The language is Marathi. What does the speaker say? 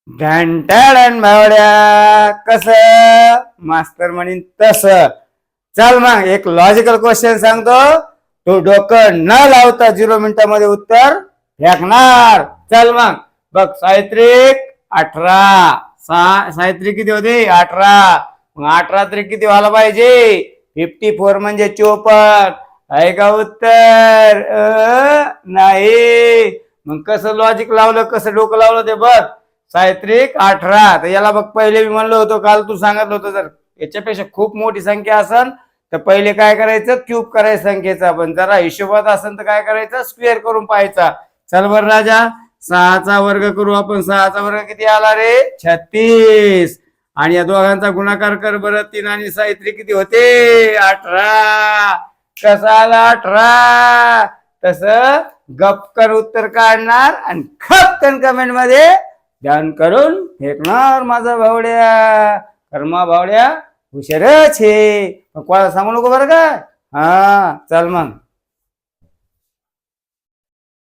घंटाळण भावड्या कस मास्तर म्हणीन तस. चल मग एक लॉजिकल क्वेश्चन सांगतो, तू डोकं न लावता 0 मिनिटामध्ये उत्तर फेकणार. चल मग बघ, साहित्रिक 18, साहित्रिक किती होते 18, मग 18 तरी किती व्हायला पाहिजे 54 म्हणजे 54. आहे का उत्तर? नाही. मग कसं लॉजिक लावलं, कसं डोकं लावलं ते बघ. साहित्रिक 18, तर याला बघ पहिले मी म्हणलो होतो काल, तू सांगितलं होतं जर याच्यापेक्षा खूप मोठी संख्या असेल तर पहिले काय करायचं, क्यूब करायचं संख्येचा. पण जरा हिशोबात असेल तर काय करायचं, स्क्वेअर करून पाहायचा. चल बर राजा, 6चा वर्ग करू आपण. 6चा वर्ग किती आला रे 36. आणि या दोघांचा गुणाकार कर बरं. 3 आणि साहित्रिक किती होते 18. कसा आला 18? तस गपकन उत्तर काढणार आणि खपकन कमेंट मध्ये ध्यान करून फेकणार माझा भावड्या. कर्मा भावड्या हुशारच आहे, कोणाला सांगू नको बरं का. हा चल मग.